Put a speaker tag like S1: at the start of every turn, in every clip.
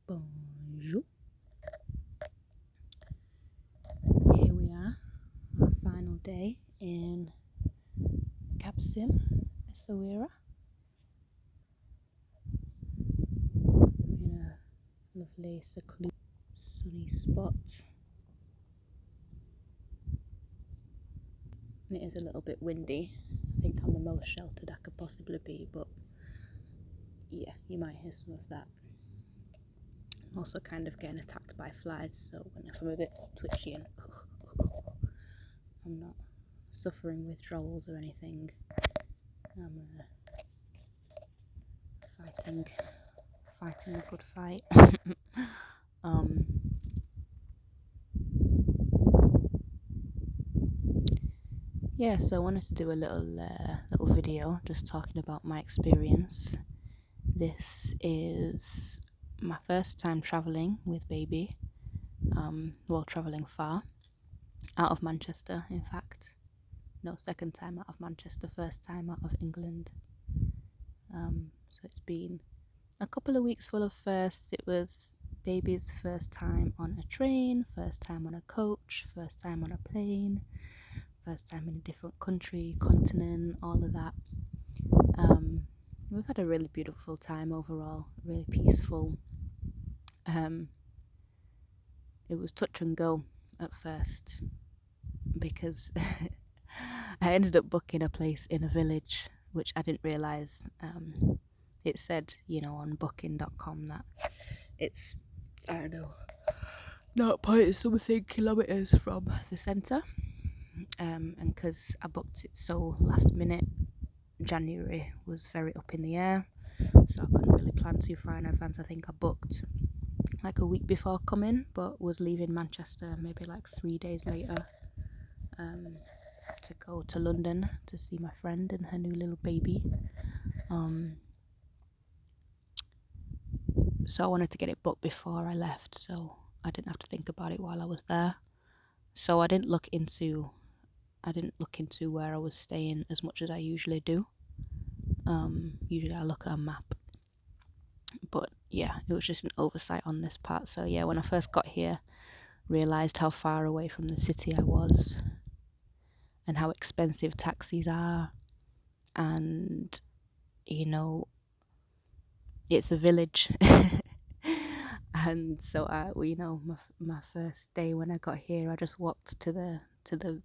S1: Bonjour. Here we are, our final day in Capsim, Essaouira, in a lovely, secluded, sunny spot. It is a little bit windy. I think I'm the most sheltered I could possibly be, but yeah, you might hear some of that. I'm also kind of getting attacked by flies, so if I'm a bit twitchy and I'm not suffering withdrawals or anything. I'm fighting a good fight. Yeah, so I wanted to do a little video just talking about my experience. This is my first time travelling with baby, travelling far, out of Manchester, in fact. No, second time out of Manchester, first time out of England. So it's been a couple of weeks full of firsts. It was baby's first time on a train, first time on a coach, first time on a plane, first time in a different country, continent, all of that. We've had a really beautiful time overall, really peaceful. It was touch and go at first because I ended up booking a place in a village, which I didn't realise. It said, on booking.com that it's, I don't know, 0.something kilometres from the centre. And because I booked it so last minute, January was very up in the air, so I couldn't really plan too far in advance. I think I booked like a week before coming, but was leaving Manchester maybe like 3 days later to go to London to see my friend and her new little baby. So I wanted to get it booked before I left, so I didn't have to think about it while I was there. So I didn't look into where I was staying as much as I usually do. Usually I look at a map, but yeah, it was just an oversight on this part. So yeah, when I first got here, realised how far away from the city I was and how expensive taxis are, and it's a village. And so my first day when I got here, I just walked to the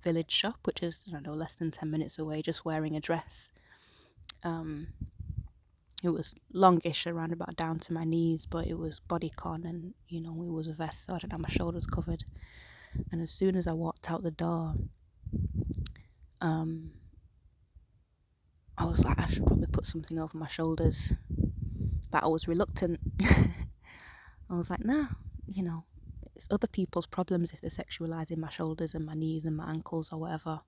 S1: village shop, which is, I don't know, less than 10 minutes away, just wearing a dress. It was longish, around about down to my knees, but it was bodycon, and it was a vest, so I didn't have my shoulders covered. And as soon as I walked out the door, I was like, I should probably put something over my shoulders, but I was reluctant. I was like, nah, it's other people's problems if they're sexualizing my shoulders and my knees and my ankles or whatever.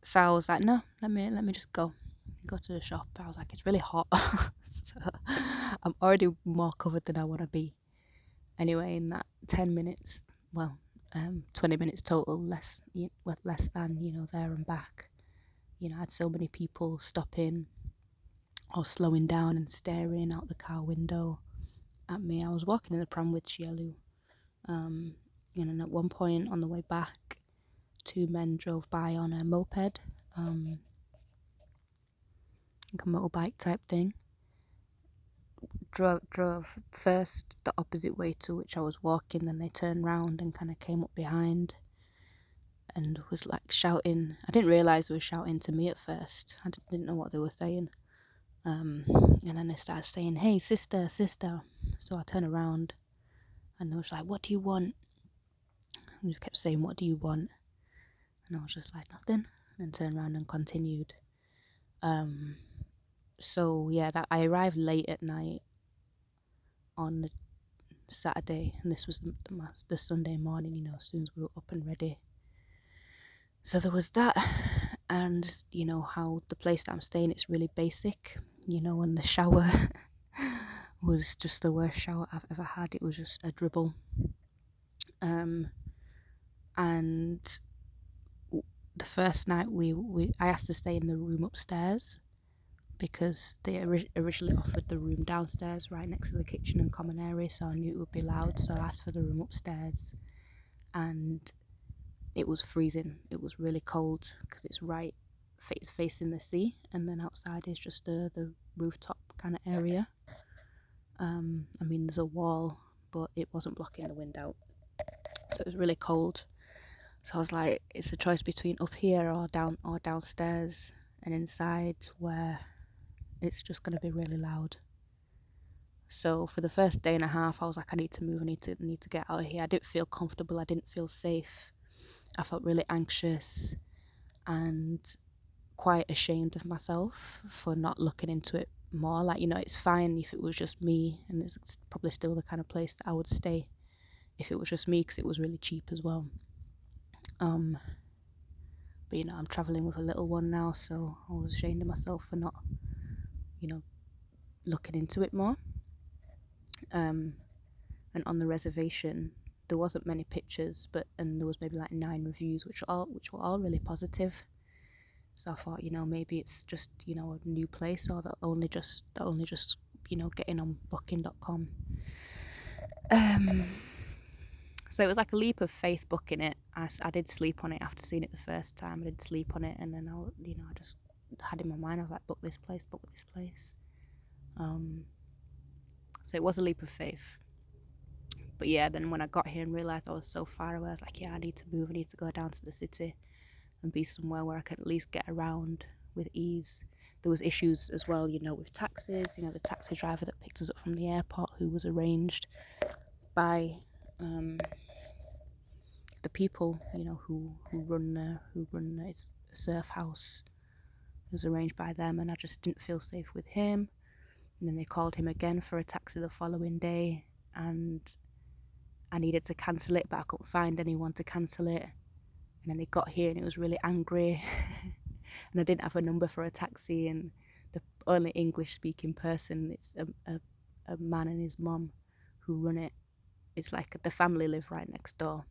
S1: So I was like, no, let me just go to the shop. I was like, it's really hot. So I'm already more covered than I want to be. Anyway, in that 10 minutes, 20 minutes total, less than, there and back. I had so many people stopping or slowing down and staring out the car window at me. I was walking in the pram with Shielu. And at one point on the way back, 2 men drove by on a moped, like a motorbike type thing. Drove first the opposite way to which I was walking, then they turned round and kind of came up behind and was like shouting. I didn't realise they were shouting to me at first. I didn't know what they were saying. And then they started saying, "Hey, sister, sister." So I turned around and they was like, "What do you want?" And just kept saying, "What do you want?" And I was just like, "Nothing." And then turned around and continued. So yeah, that I arrived late at night on the Saturday, and this was the Sunday morning, as soon as we were up and ready. So there was that, and how the place that I'm staying, it's really basic, and the shower was just the worst shower I've ever had. It was just a dribble. And the first night I asked to stay in the room upstairs, because they originally offered the room downstairs right next to the kitchen and common area, so I knew it would be loud, so I asked for the room upstairs, and it was freezing. It was really cold because it's facing the sea, and then outside is just the rooftop kind of area. I mean, there's a wall, but it wasn't blocking the wind out, so it was really cold. So I was like, it's a choice between up here or downstairs and inside, where it's just going to be really loud. So for the first day and a half, I was like, I need to move. I need to get out of here. I didn't feel comfortable. I didn't feel safe. I felt really anxious and quite ashamed of myself for not looking into it more. Like, it's fine if it was just me, and it's probably still the kind of place that I would stay if it was just me, because it was really cheap as well. But I'm traveling with a little one now, so I was ashamed of myself for not looking into it more. And on the reservation there wasn't many pictures, and there was maybe like 9 reviews, which were all really positive. So I thought, maybe it's just a new place, or that only just getting on booking.com. So it was like a leap of faith booking it. I did sleep on it after seeing it the first time. I did sleep on it, and then I just had in my mind, I was like, book this place. So it was a leap of faith. But yeah, then when I got here and realised I was so far away, I was like, yeah, I need to move. I need to go down to the city and be somewhere where I can at least get around with ease. There was issues as well, with taxis. The taxi driver that picked us up from the airport, who was arranged by the people, who run this surf house. It was arranged by them, and I just didn't feel safe with him. And then they called him again for a taxi the following day, and I needed to cancel it, but I couldn't find anyone to cancel it. And then he got here and he was really angry and I didn't have a number for a taxi, and the only English speaking person, it's a man and his mum who run it. It's like the family live right next door,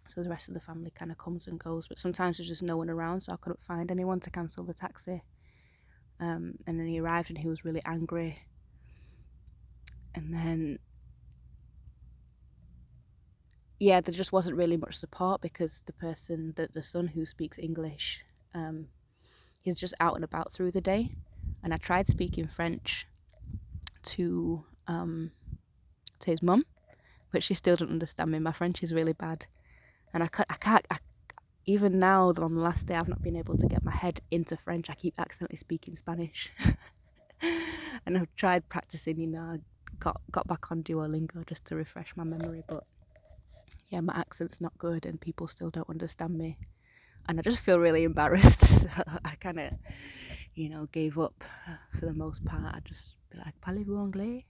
S1: so the rest of the family kind of comes and goes, but sometimes there's just no one around, so I couldn't find anyone to cancel the taxi. And then he arrived and he was really angry, and then yeah, there just wasn't really much support, because the son who speaks English, he's just out and about through the day, and I tried speaking French to his mum, but she still didn't understand me. My French is really bad, and I can't even now that on the last day, I've not been able to get my head into French. I keep accidentally speaking Spanish. And I've tried practicing, I got back on Duolingo just to refresh my memory, but yeah, my accent's not good and people still don't understand me, and I just feel really embarrassed. So I kind of gave up for the most part. I'd just be like, parlez-vous anglais?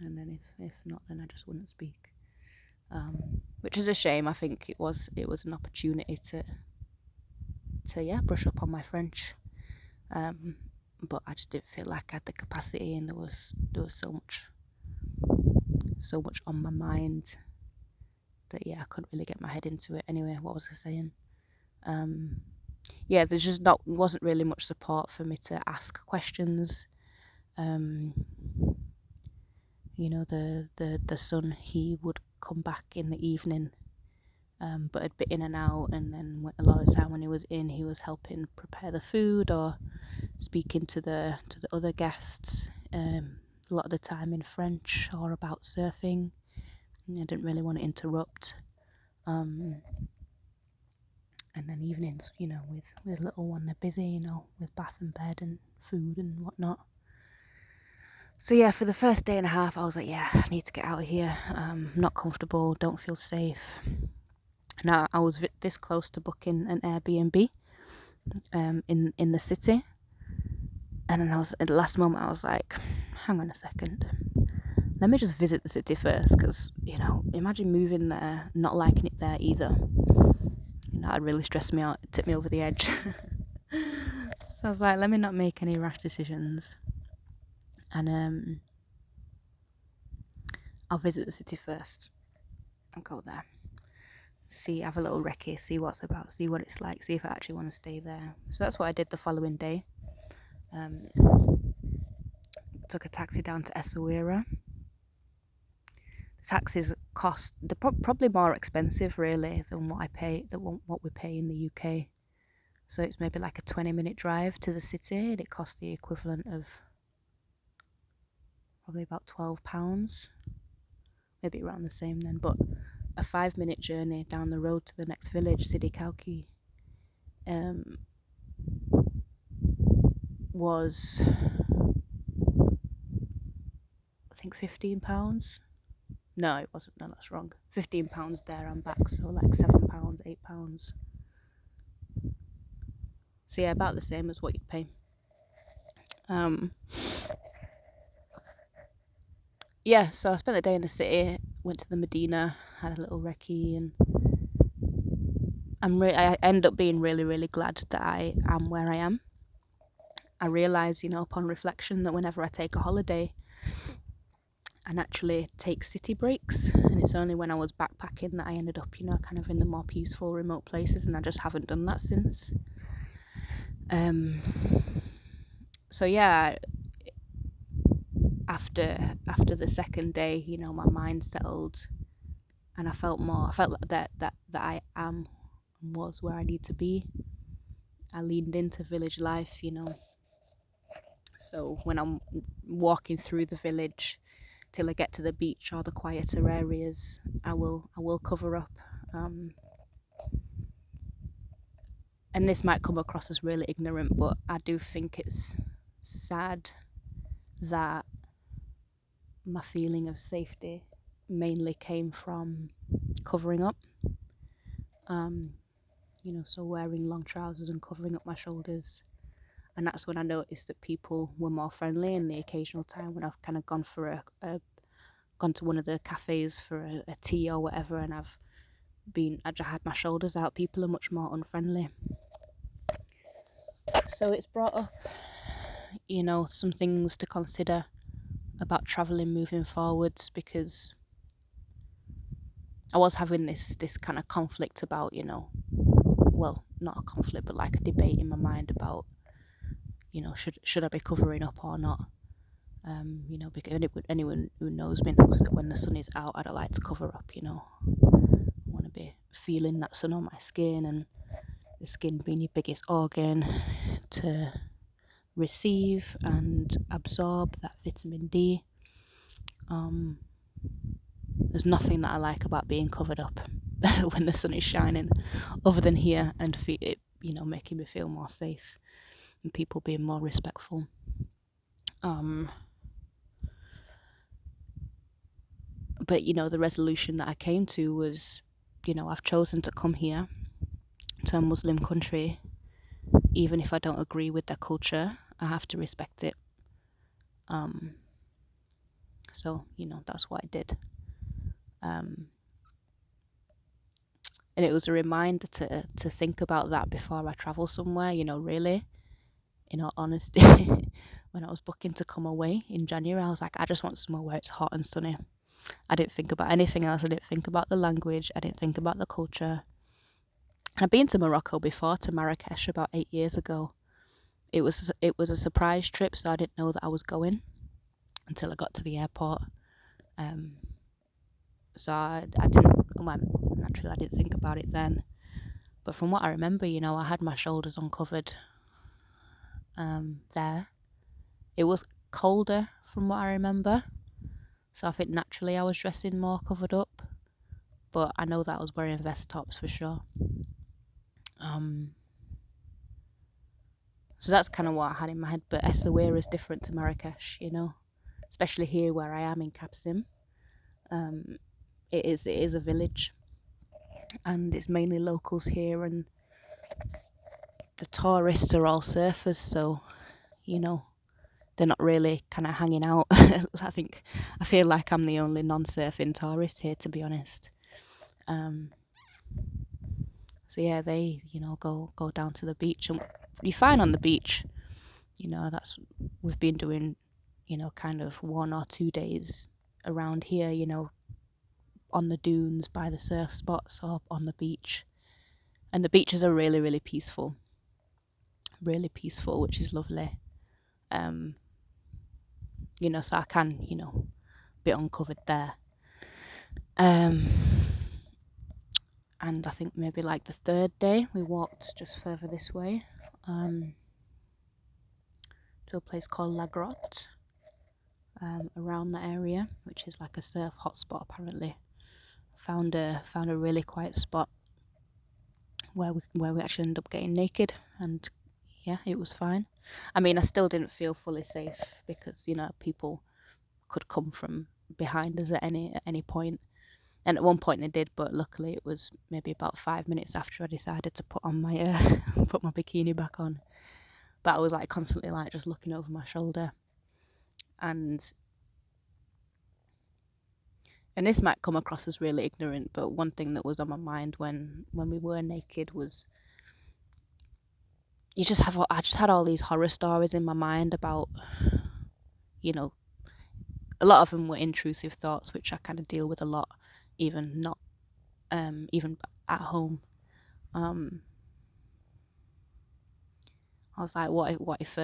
S1: And then if not, then I just wouldn't speak, which is a shame. I think it was an opportunity to brush up on my French, but I just didn't feel like I had the capacity, and there was so much on my mind that I couldn't really get my head into it. Anyway, what was I saying? There's just wasn't really much support for me to ask questions. The son, he would come back in the evening, but had been in and out, and then a lot of the time when he was in, he was helping prepare the food or speaking to the other guests, a lot of the time in French or about surfing. I didn't really want to interrupt. And then evenings, with little one, they're busy, with bath and bed and food and whatnot. So yeah, for the first day and a half, I was like, yeah, I need to get out of here. Not comfortable, don't feel safe. Now, I was this close to booking an Airbnb in the city, and then at the last moment, I was like, hang on a second, let me just visit the city first, because imagine moving there, not liking it there either. That'd really stress me out, tip me over the edge. So I was like, let me not make any rash decisions, and I'll visit the city first and go there. Have a little recce, see what's about, see what it's like, see if I actually want to stay there. So that's what I did the following day. took a taxi down to Essaouira. The taxis they're probably more expensive really than what we pay in the UK. So it's maybe like a 20-minute drive to the city, and it cost the equivalent of probably about £12, maybe around the same then. But a 5-minute journey down the road to the next village, Sidi Kalki, was I think £15. No, it wasn't. No, that's wrong. £15 there and back, so like £7, £8. So yeah, about the same as what you'd pay. Yeah, so I spent the day in the city, went to the Medina, had a little recce, and I end up being really, really glad that I am where I am. I realise, upon reflection, that whenever I take a holiday, I naturally take city breaks, and it's only when I was backpacking that I ended up, kind of in the more peaceful, remote places, and I just haven't done that since. So yeah, after the second day, my mind settled, and I felt like that I am and was where I need to be. I leaned into village life, So when I'm walking through the village till I get to the beach or the quieter areas, I will cover up. And this might come across as really ignorant, but I do think it's sad that my feeling of safety mainly came from covering up. So wearing long trousers and covering up my shoulders. And that's when I noticed that people were more friendly. And the occasional time when I've kind of gone gone to one of the cafes for a tea or whatever, and I just had my shoulders out, people are much more unfriendly. So it's brought up, some things to consider about traveling moving forwards, because I was having this kind of conflict about, well, not a conflict, but like a debate in my mind about, should I be covering up or not? Because anyone who knows me knows that when the sun is out, I don't like to cover up. I want to be feeling that sun on my skin, and the skin being your biggest organ to receive and absorb that vitamin D. There's nothing that I like about being covered up when the sun is shining, other than here, and it, making me feel more safe and people being more respectful. But the resolution that I came to was, I've chosen to come here to a Muslim country. Even if I don't agree with their culture, I have to respect it. So that's what I did. And it was a reminder to think about that before I travel somewhere. Really, in all honesty, when I was booking to come away in January, I was like, I just want somewhere where it's hot and sunny. I didn't think about anything else. I didn't think about the language. I didn't think about the culture. I'd been to Morocco before, to Marrakesh, about 8 years ago. It was a surprise trip, so I didn't know that I was going until I got to the airport. So I didn't, well, naturally I didn't think about it then. But from what I remember, I had my shoulders uncovered there. It was colder from what I remember. So I think naturally I was dressing more covered up. But I know that I was wearing vest tops for sure. So that's kind of what I had in my head. But Essaouira is different to Marrakesh, especially here where I am in Kapsim. It is a village, and it's mainly locals here, and the tourists are all surfers, so they're not really kind of hanging out. I feel like I'm the only non-surfing tourist here, to be honest. So yeah, they go down to the beach, and you're fine on the beach. We've been doing kind of 1 or 2 days around here, on the dunes by the surf spots or on the beach. And the beaches are really, really peaceful, which is lovely. so I can, be uncovered there. And I think maybe like the third day we walked just further this way, to a place called La Grotte, around the area, which is like a surf hotspot apparently. Found a really quiet spot where we actually ended up getting naked, and yeah, it was fine. I mean, I still didn't feel fully safe because people could come from behind us at any point. And at one point they did, but luckily it was maybe about 5 minutes after I decided to put on my put my bikini back on. But I was like constantly like just looking over my shoulder, and this might come across as really ignorant, but one thing that was on my mind when we were naked was I just had all these horror stories in my mind about, a lot of them were intrusive thoughts, which I kind of deal with a lot, even not even at home. I was like, what if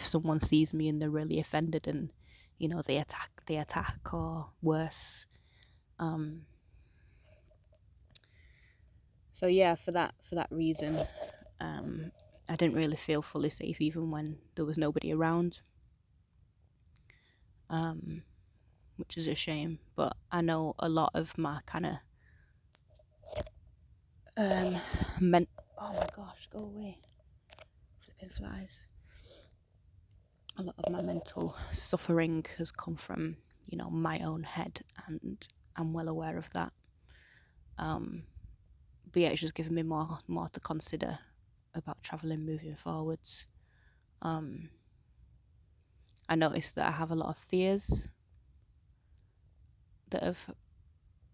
S1: someone sees me and they're really offended and they attack or worse. So yeah, for that reason, I didn't really feel fully safe even when there was nobody around, which is a shame. But I know a lot of my kind of oh my gosh, go away, flipping flies. A lot of my mental suffering has come from my own head, and I'm well aware of that. But yeah, it's just given me more to consider about traveling moving forwards. I noticed that I have a lot of fears that have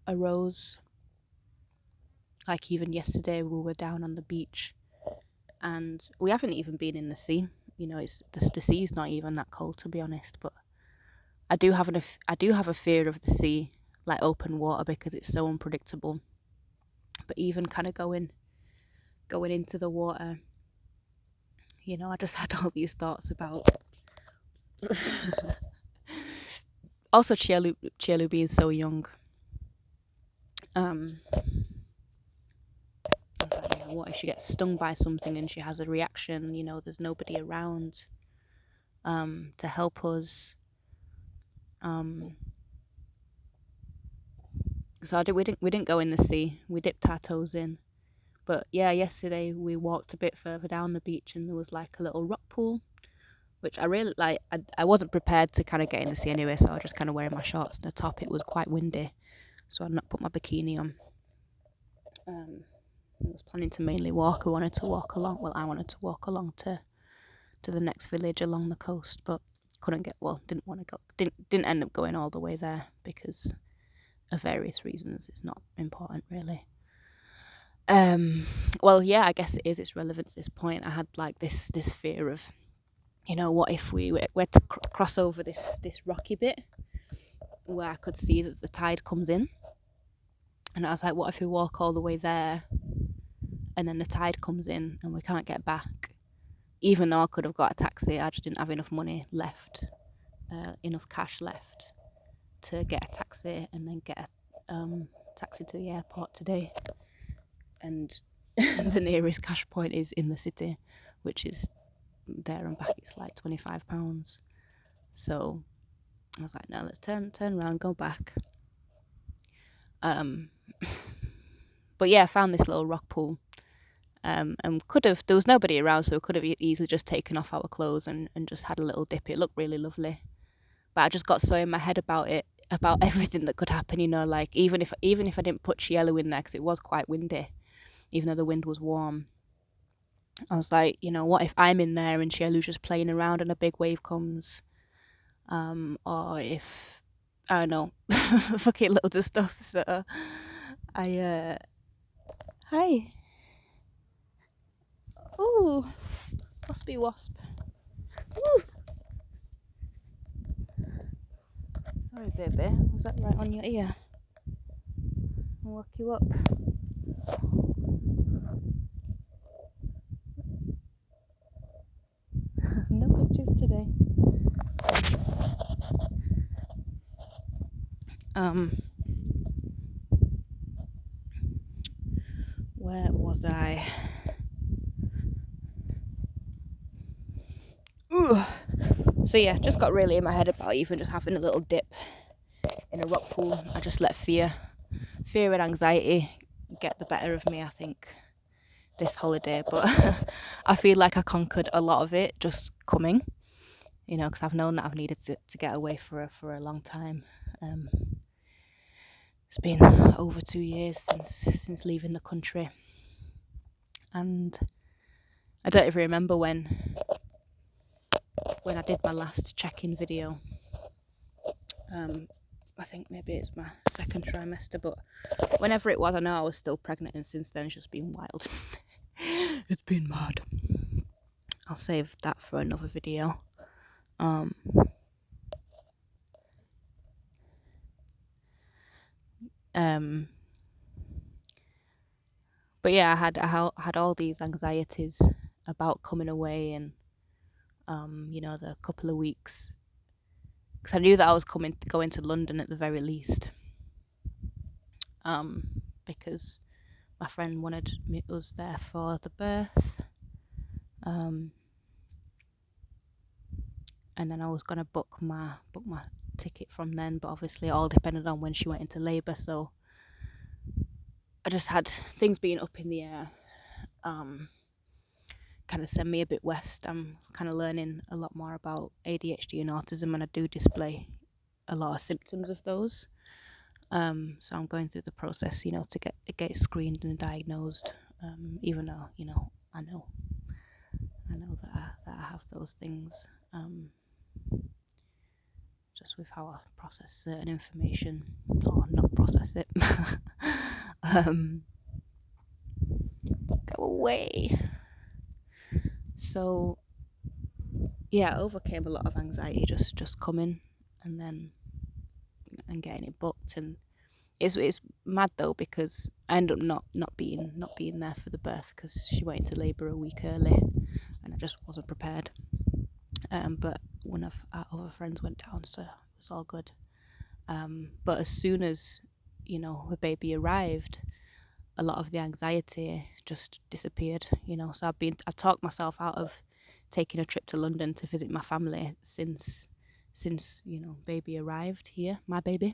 S1: arose. Like even yesterday, we were down on the beach, and we haven't even been in the sea. It's the sea's not even that cold, to be honest. But I do have a fear of the sea, like open water, because it's so unpredictable. But even kind of going into the water, I just had all these thoughts about also Chielu being so young. What if she gets stung by something and she has a reaction? There's nobody around to help us. So we didn't go in the sea. We dipped our toes in. But yeah, yesterday we walked a bit further down the beach and there was like a little rock pool, which I really like. I wasn't prepared to kind of get in the sea anyway, so I was just kind of wearing my shorts and a top. It was quite windy, so I'd not put my bikini on. I was planning to mainly walk. I wanted to walk along. Well, I wanted to walk along to the next village along the coast, but didn't want to go. Didn't end up going all the way there because of various reasons. It's not important really. Well, yeah, I guess it is. It's relevant at this point. I had like this fear of, what if we were to cross over this rocky bit where I could see that the tide comes in, and I was like, what if we walk all the way there, and then the tide comes in and we can't get back? Even though I could have got a taxi, I just didn't have enough money left, enough cash left to get a taxi and then get a taxi to the airport today. And the nearest cash point is in the city, which is there and back. It's like £25. So I was like, no, let's turn around, go back. But yeah, I found this little rock pool. And there was nobody around, so we could have easily just taken off our clothes and just had a little dip. It looked really lovely. But I just got so in my head about it, about everything that could happen, like even if I didn't put Cielo in there, because it was quite windy, even though the wind was warm. I was like, what if I'm in there and Cielo's just playing around and a big wave comes? Or if, I don't know, fucking loads of stuff. So hi. Ooh, waspy wasp. Ooh. Sorry, baby. Was that right on your ear? I'll walk you up. No pictures today. Where was I? Ugh. So yeah, just got really in my head about even just having a little dip in a rock pool. I just let fear and anxiety get the better of me, I think, this holiday. But I feel like I conquered a lot of it just coming, you know, because I've known that I've needed to get away for a long time. It's been over 2 years since leaving the country, and I don't even remember when I did my last check-in video. I think maybe it's my second trimester, but whenever it was, I know I was still pregnant, and since then it's just been wild. It's been mad. I'll save that for another video. But yeah, I had all these anxieties about coming away, and you know, the couple of weeks, because I knew that I was going to London at the very least, because my friend wanted us there for the birth, and then I was gonna book my ticket from then, but obviously it all depended on when she went into labour, so I just had things being up in the air. Kind of send me a bit west. I'm kind of learning a lot more about ADHD and autism, and I do display a lot of symptoms of those. So I'm going through the process, you know, to get screened and diagnosed. Even though, you know, I know that I have those things. Just with how I process certain information, or not process it. Go away. So yeah, I overcame a lot of anxiety just coming and then and getting it booked, and it's mad though, because I ended up not being there for the birth because she went into labour a week early, and I just wasn't prepared. But one of our other friends went down, so it was all good. But as soon as, you know, the baby arrived, a lot of the anxiety just disappeared, you know. So I talked myself out of taking a trip to London to visit my family since you know, baby arrived here, my baby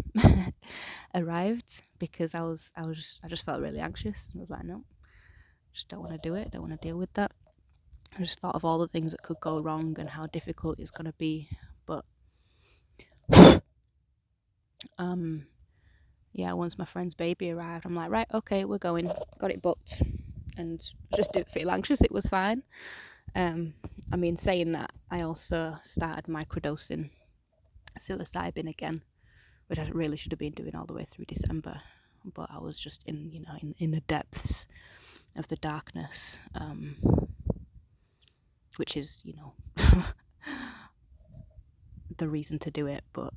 S1: arrived, because I just felt really anxious. I was like, no, just don't want to do it, don't want to deal with that. I just thought of all the things that could go wrong and how difficult it's going to be. But yeah, once my friend's baby arrived, I'm like, right, okay, we're going. Got it booked, and just didn't feel anxious. It was fine. I mean, saying that, I also started microdosing psilocybin again, which I really should have been doing all the way through December, but I was just in, you know, in the depths of the darkness, which is, you know, the reason to do it, but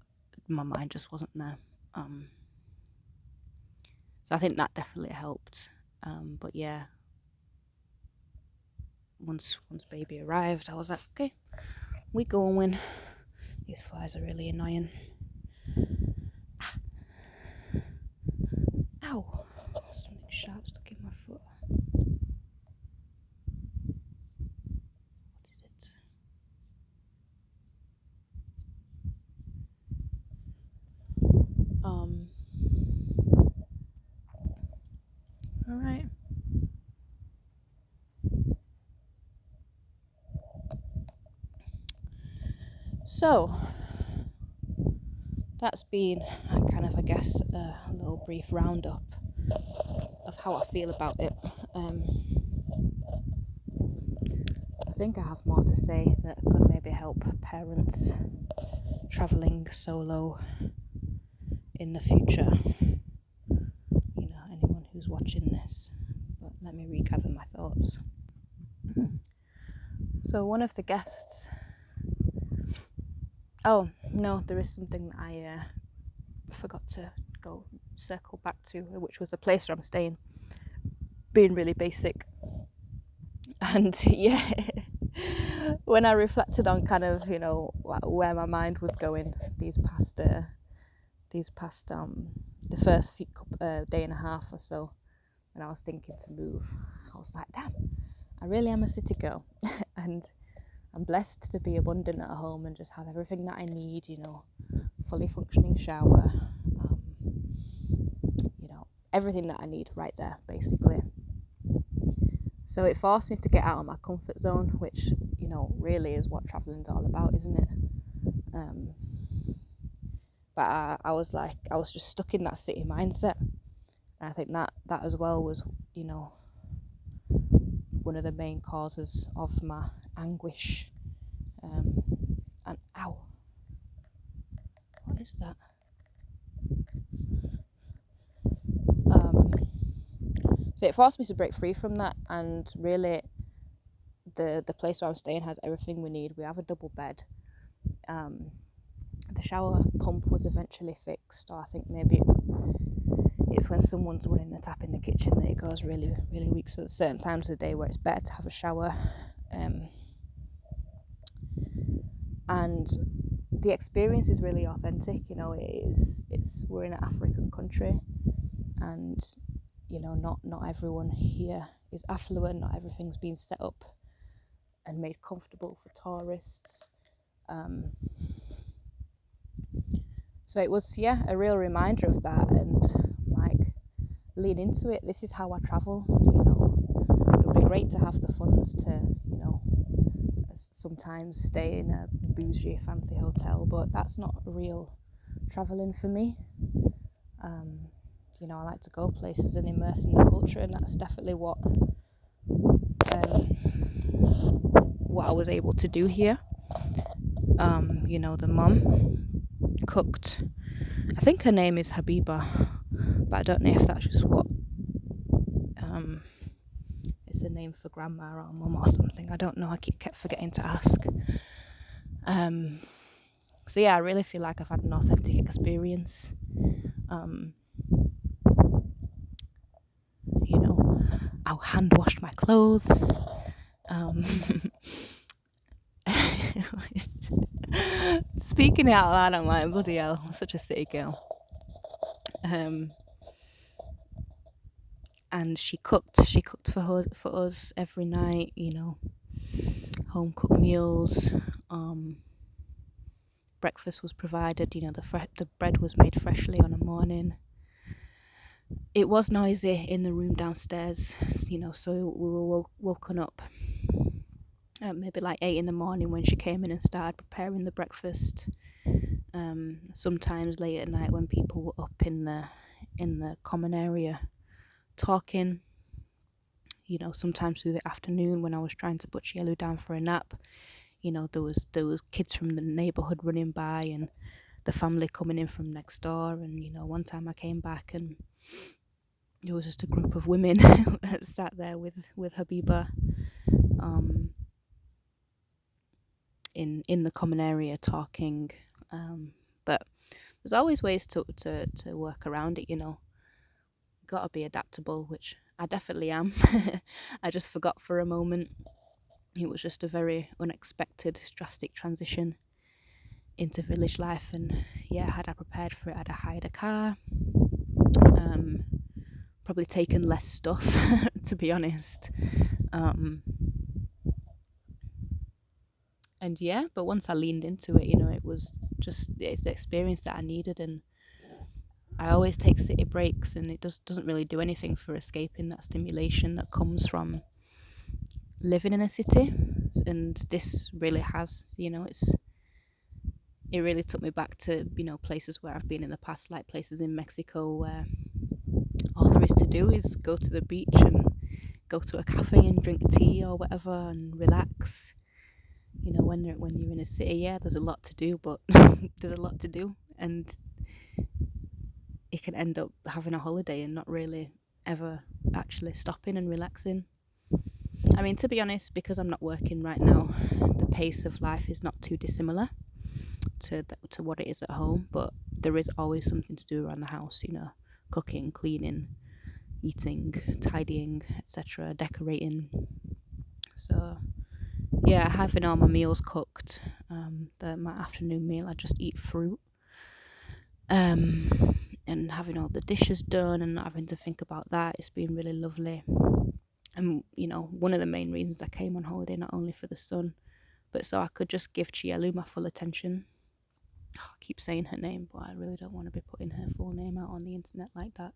S1: my mind just wasn't there. So I think that definitely helped. But yeah, once baby arrived, I was like, okay, we going. These flies are really annoying. Ow! Something sharp stuck in my foot. What is it? Alright. So, that's been kind of, I guess, a little brief roundup of how I feel about it. I think I have more to say that could maybe help parents travelling solo in the future. You know, anyone who's watching this. But let me regather my thoughts. So one of the guests... Oh, no, there is something that I forgot to circle back to, which was a place where I'm staying. Being really basic. And yeah, when I reflected on kind of, you know, where my mind was going these past these past the first day and a half or so, when I was thinking to move. I was like, damn, I really am a city girl. And I'm blessed to be abundant at home and just have everything that I need, fully functioning shower, everything that I need right there, basically. So it forced me to get out of my comfort zone, which, really is what traveling's all about, isn't it? But I was just stuck in that city mindset. And I think that as well was, one of the main causes of my anguish. And ow, what is that? So it forced me to break free from that, and really the place where I'm staying has everything we need. We have a double bed. The shower pump was eventually fixed, or I think maybe it's when someone's running the tap in the kitchen that it goes really, really weak. So there's certain times of the day where it's better to have a shower. And the experience is really authentic. We're in an African country, and not everyone here is affluent. Not everything's been set up and made comfortable for tourists. So it was, a real reminder of that, and lean into it. This is how I travel. It would be great to have the funds to, sometimes stay in a bougie, fancy hotel, but that's not real traveling for me. I like to go places and immerse in the culture, and that's definitely what I was able to do here. The mum cooked. I think her name is Habiba, but I don't know if that's just what it's a name for grandma or mum or something. I don't know. I kept forgetting to ask. So I really feel like I've had an authentic experience. I hand washed my clothes. Speaking it out loud, I'm like, bloody hell, I'm such a city girl. And she cooked for us every night, home cooked meals. Breakfast was provided, the bread was made freshly on a morning. It was noisy in the room downstairs, so we were woken up at maybe 8 in the morning when she came in and started preparing the breakfast. Sometimes late at night when people were up in the common area talking. Sometimes through the afternoon when I was trying to put Shielu down for a nap, there was kids from the neighbourhood running by and the family coming in from next door. And one time I came back and it was just a group of women sat there with Habiba in the common area talking. But there's always ways to work around it. Gotta be adaptable, which I definitely am. I just forgot for a moment. It was just a very unexpected, drastic transition into village life, and had I prepared for it, I'd have hired a car, probably taken less stuff, to be honest. And but once I leaned into it, it was just, it's the experience that I needed. And I always take city breaks, and it doesn't really do anything for escaping that stimulation that comes from living in a city. And this really has, it really took me back to, places where I've been in the past, like places in Mexico where all there is to do is go to the beach and go to a cafe and drink tea or whatever and relax. When you're in a city, there's a lot to do, but there's a lot to do, and it can end up having a holiday and not really ever actually stopping and relaxing. I mean, to be honest, because I'm not working right now, the pace of life is not too dissimilar to what it is at home, but there is always something to do around the house, cooking, cleaning, eating, tidying, etc., decorating. So having all my meals cooked. My afternoon meal, I just eat fruit. um, and having all the dishes done and not having to think about that. It's been really lovely. And one of the main reasons I came on holiday, not only for the sun, but so I could just give Chielu my full attention. I keep saying her name, but I really don't want to be putting her full name out on the internet like that.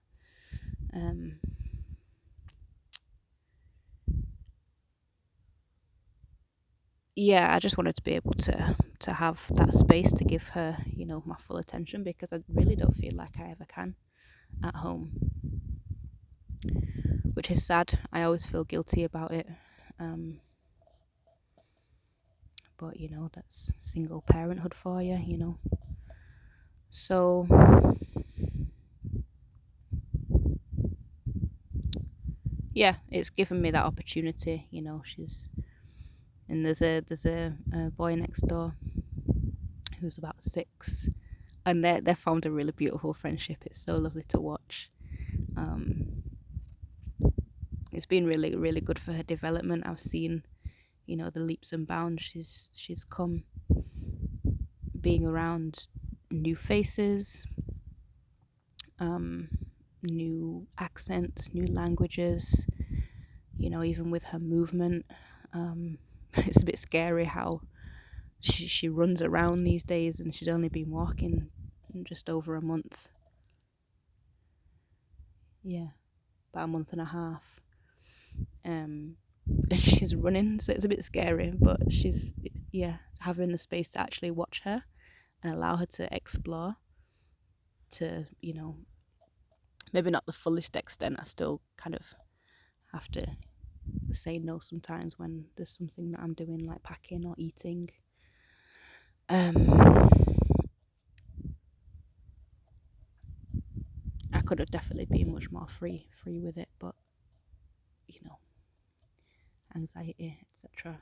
S1: Yeah, I just wanted to be able to have that space to give her, my full attention, because I really don't feel like I ever can at home, which is sad. I always feel guilty about it. But that's single parenthood for you. So yeah, it's given me that opportunity. And there's a boy next door who's about 6, and they found a really beautiful friendship. It's so lovely to watch. Um, it's been really really good for her development. I've seen the leaps and bounds she's come, being around new faces, new accents, new languages. Even with her movement, it's a bit scary how she runs around these days, and she's only been walking just over a month. Yeah, about a month and a half. And she's running, so it's a bit scary, but she's, yeah, having the space to actually watch her and allow her to explore to, maybe not the fullest extent. I still kind of have to say no sometimes when there's something that I'm doing, like packing or eating. I could have definitely been much more free with it, but anxiety, etc.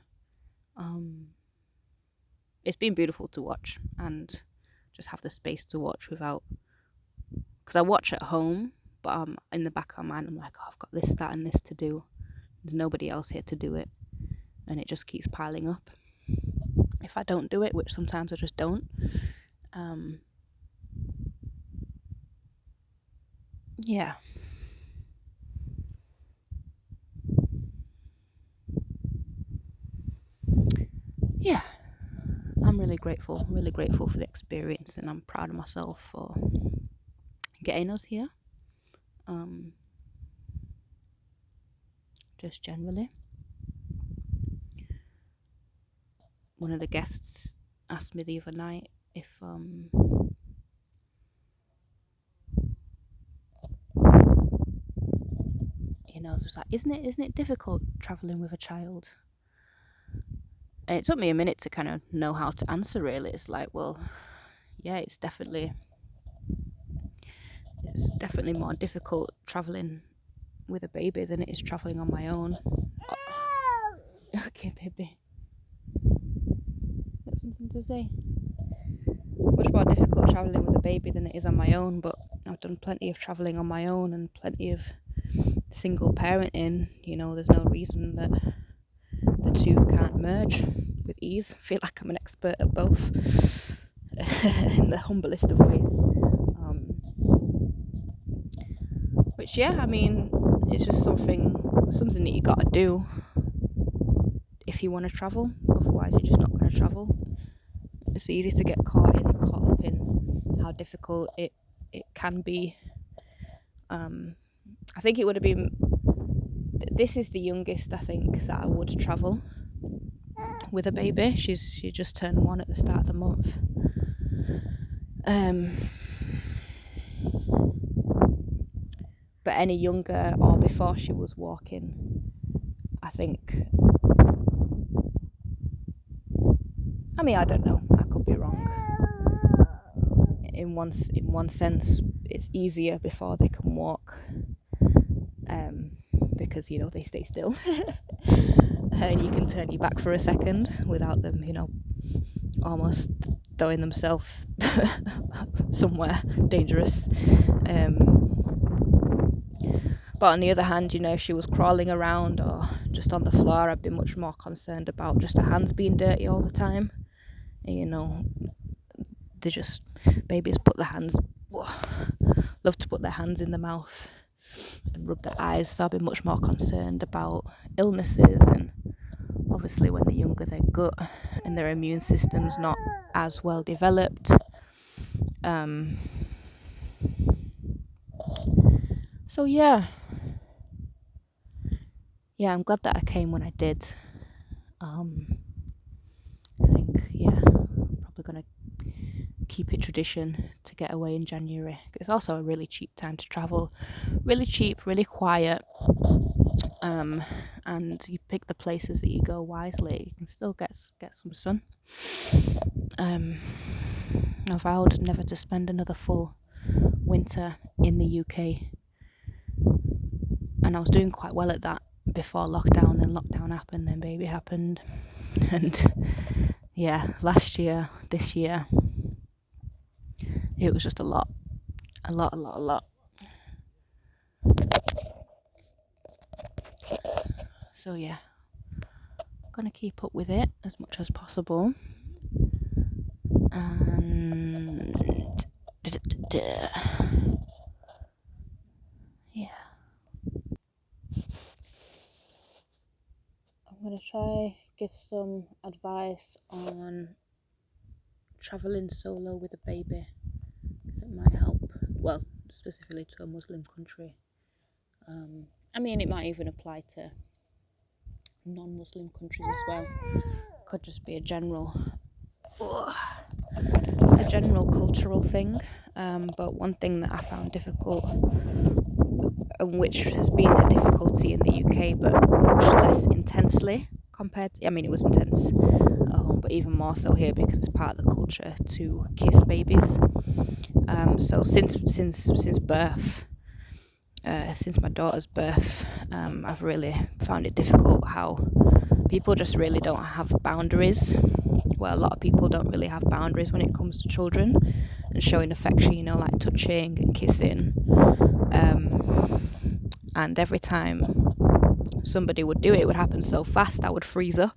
S1: It's been beautiful to watch and just have the space to watch without, because I watch at home, but in the back of my mind I'm like, oh, I've got this, that, and this to do. There's nobody else here to do it, and it just keeps piling up. If I don't do it, which sometimes I just don't, yeah. Yeah, I'm really grateful for the experience, and I'm proud of myself for getting us here. Just generally, one of the guests asked me the other night if it was like, isn't it difficult traveling with a child? And it took me a minute to kind of know how to answer. Really, it's like, well, yeah, it's definitely more difficult traveling with a baby than it is traveling on my own. Okay, baby, got something to say? Much more difficult traveling with a baby than it is on my own, but I've done plenty of traveling on my own and plenty of single parenting. There's no reason that the two can't merge with ease. I feel like I'm an expert at both in the humblest of ways. Which, yeah, I mean, it's just something that you gotta do if you want to travel. Otherwise, you're just not going to travel. It's easy to get caught up in how difficult it can be. I think it would have been. This is the youngest I think that I would travel with a baby. She just turned 1 at the start of the month. But any younger or before she was walking, I think. I mean, I don't know. I could be wrong. In one sense, it's easier before they can walk, because they stay still, and you can turn your back for a second without them, almost throwing themselves somewhere dangerous. But on the other hand, if she was crawling around or just on the floor, I'd be much more concerned about just her hands being dirty all the time. Babies put their hands love to put their hands in the mouth and rub their eyes, so I'll be much more concerned about illnesses. And obviously when they're younger, their gut and their immune system's not as well developed. So yeah, I'm glad that I came when I did. I think, probably gonna keep it tradition to get away in January. It's also a really cheap time to travel, really cheap, really quiet, and you pick the places that you go wisely. You can still get some sun. I vowed never to spend another full winter in the UK, and I was doing quite well at that before lockdown. Then lockdown happened, then baby happened, and last year, this year, it was just a lot. So yeah, I'm gonna keep up with it as much as possible. And yeah, I'm gonna try give some advice on traveling solo with a baby. That might help. Well, specifically to a Muslim country. I mean, it might even apply to non-Muslim countries as well. Could just be a general cultural thing. But one thing that I found difficult, and which has been a difficulty in the UK, but much less intensely compared to, I mean, it was intense at home, but even more so here because it's part of the culture to kiss babies. So since birth, since my daughter's birth, I've really found it difficult how people just really don't have boundaries. Well, a lot of people don't really have boundaries when it comes to children and showing affection, like touching and kissing. And every time somebody would do it, it would happen so fast, I would freeze up.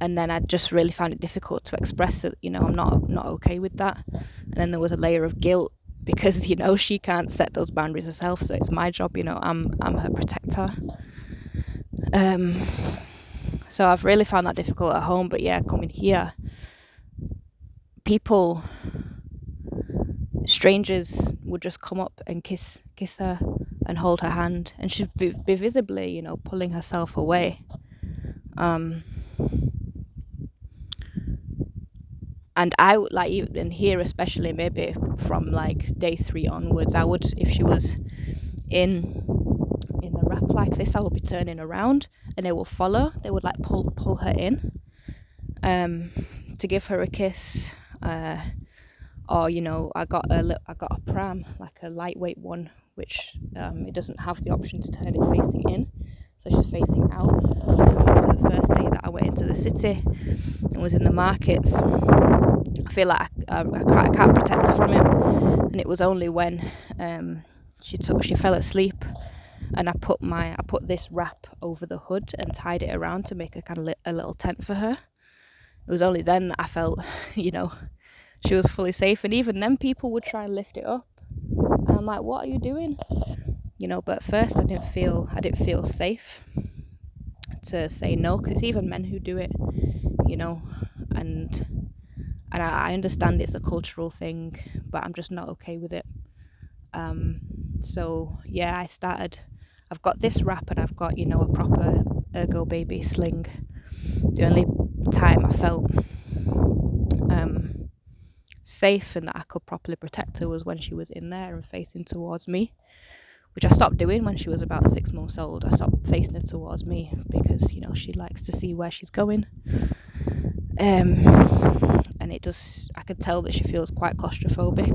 S1: And then I just really found it difficult to express that, I'm not okay with that. And then there was a layer of guilt because, she can't set those boundaries herself, so it's my job, I'm her protector. So I've really found that difficult at home, but coming here, strangers would just come up and kiss her and hold her hand, and she'd be visibly, pulling herself away. And I would, like, even here especially, maybe from like day 3 onwards, I would, if she was in the wrap like this, I would be turning around and they will follow. They would like pull her in to give her a kiss, or I got a pram, like a lightweight one, which it doesn't have the option to turn it facing in, so she's facing out. So the first day that I went into the city and was in the markets, I feel like I can't protect her from him, and it was only when she fell asleep and I put this wrap over the hood and tied it around to make a kind of a little tent for her. It was only then that I felt, she was fully safe. And even then, people would try and lift it up, and I'm like, "What are you doing?" But at first, I didn't feel safe to say no, because it's even men who do it, and I understand it's a cultural thing, but I'm just not okay with it. So yeah, I've got this wrap and I've got, a proper Ergo Baby sling. The only time I felt safe and that I could properly protect her was when she was in there and facing towards me, which I stopped doing when she was about 6 months old. I stopped facing her towards me because, she likes to see where she's going. And I could tell that she feels quite claustrophobic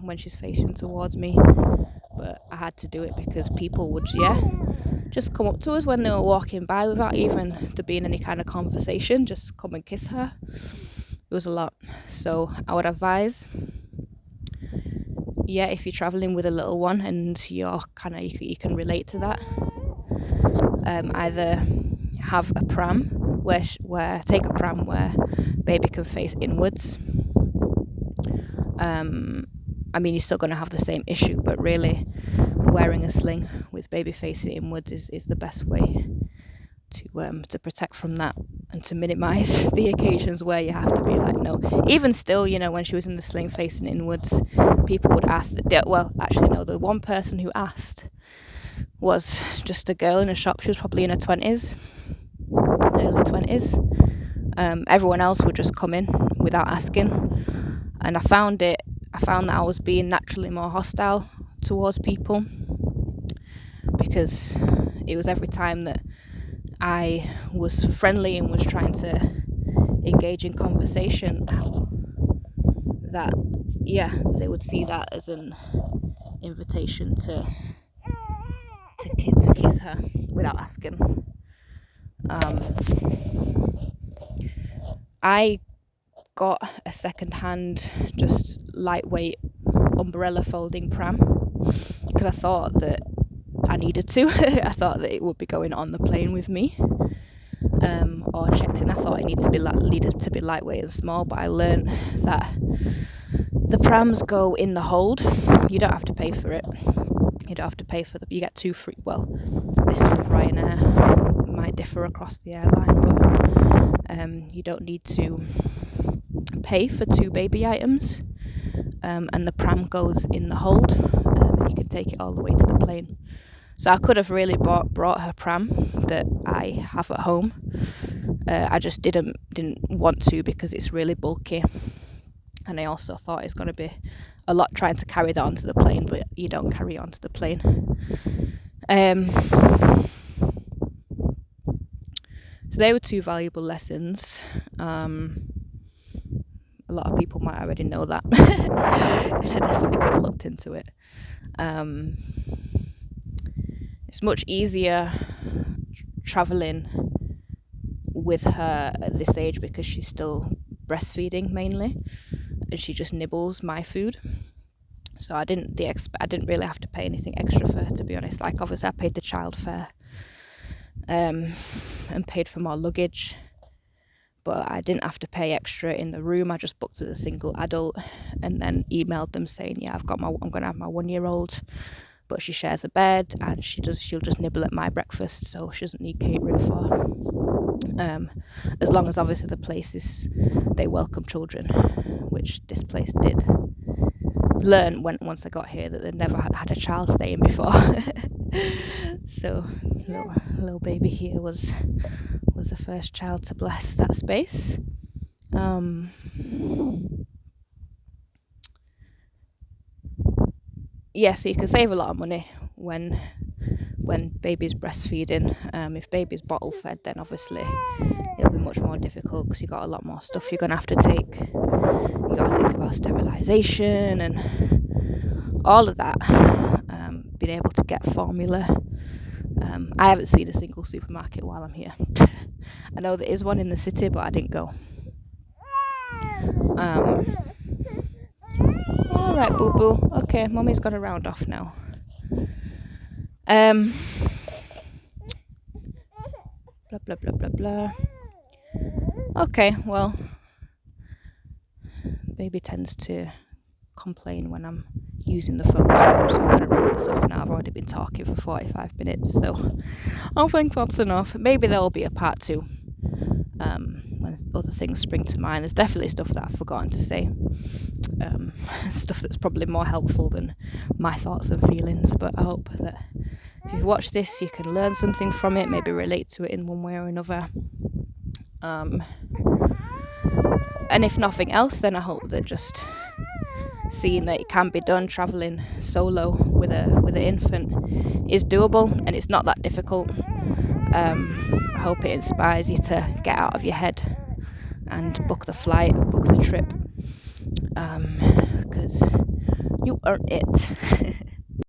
S1: when she's facing towards me. But I had to do it because people would, just come up to us when they were walking by without even there being any kind of conversation, just come and kiss her. It was a lot. So I would advise, if you're traveling with a little one and you're you can relate to that, either have a pram where baby can face inwards, I mean, you're still going to have the same issue, but really wearing a sling with baby facing inwards is the best way to protect from that and to minimize the occasions where you have to be like, no. Even still, when she was in the sling facing inwards, people would ask the one person who asked was just a girl in a shop. She was probably in her 20s, early 20s. Everyone else would just come in without asking, and I found that I was being naturally more hostile towards people, because it was every time that I was friendly and was trying to engage in conversation that they would see that as an invitation to kiss her without asking. I got a second-hand, just lightweight umbrella folding pram because I thought that I needed to. I thought that it would be going on the plane with me, or checked in. I thought it needed to be lightweight and small, but I learned that the prams go in the hold. You don't have to pay for it. You don't have to pay for you get 2 free. Well, this is with Ryanair. It might differ across the airline, but you don't need to pay for 2 baby items, and the pram goes in the hold, and you can take it all the way to the plane. So I could have really brought her pram that I have at home. I just didn't want to because it's really bulky, and I also thought it's going to be a lot trying to carry that onto the plane, but you don't carry it onto the plane. So they were 2 valuable lessons. A lot of people might already know that. And I definitely could have looked into it. It's much easier travelling with her at this age because she's still breastfeeding mainly, and she just nibbles my food. So I didn't really have to pay anything extra for her, to be honest. Like, obviously I paid the child fare, and paid for more luggage, but I didn't have to pay extra in the room. I just booked as a single adult and then emailed them saying, I'm going to have my 1-year-old, but she shares a bed and she'll just nibble at my breakfast, so she doesn't need catering for. As long as obviously the places, they welcome children, which this place did. Learn once I got here that they'd never had a child staying before. So little baby here was the first child to bless that space. So you can save a lot of money when baby's breastfeeding. If baby's bottle fed, then obviously it'll be much more difficult because you've got a lot more stuff you're going to have to take. You've got to think about sterilisation and all of that. Being able to get formula. I haven't seen a single supermarket while I'm here. I know there is one in the city, but I didn't go. Alright, boo-boo. Okay, Mummy's got to round off now. Blah, blah, blah, blah, blah. Okay, well, baby tends to complain when I'm using the phone, so I'm going to wrap this up now. I've already been talking for 45 minutes, so I think that's enough. Maybe there'll be a part 2 when other things spring to mind. There's definitely stuff that I've forgotten to say, stuff that's probably more helpful than my thoughts and feelings, but I hope that if you watch this you can learn something from it, maybe relate to it in one way or another. And if nothing else, then I hope that just seeing that it can be done, travelling solo with an infant is doable and it's not that difficult. I hope it inspires you to get out of your head and book the flight, book the trip, because you earned it.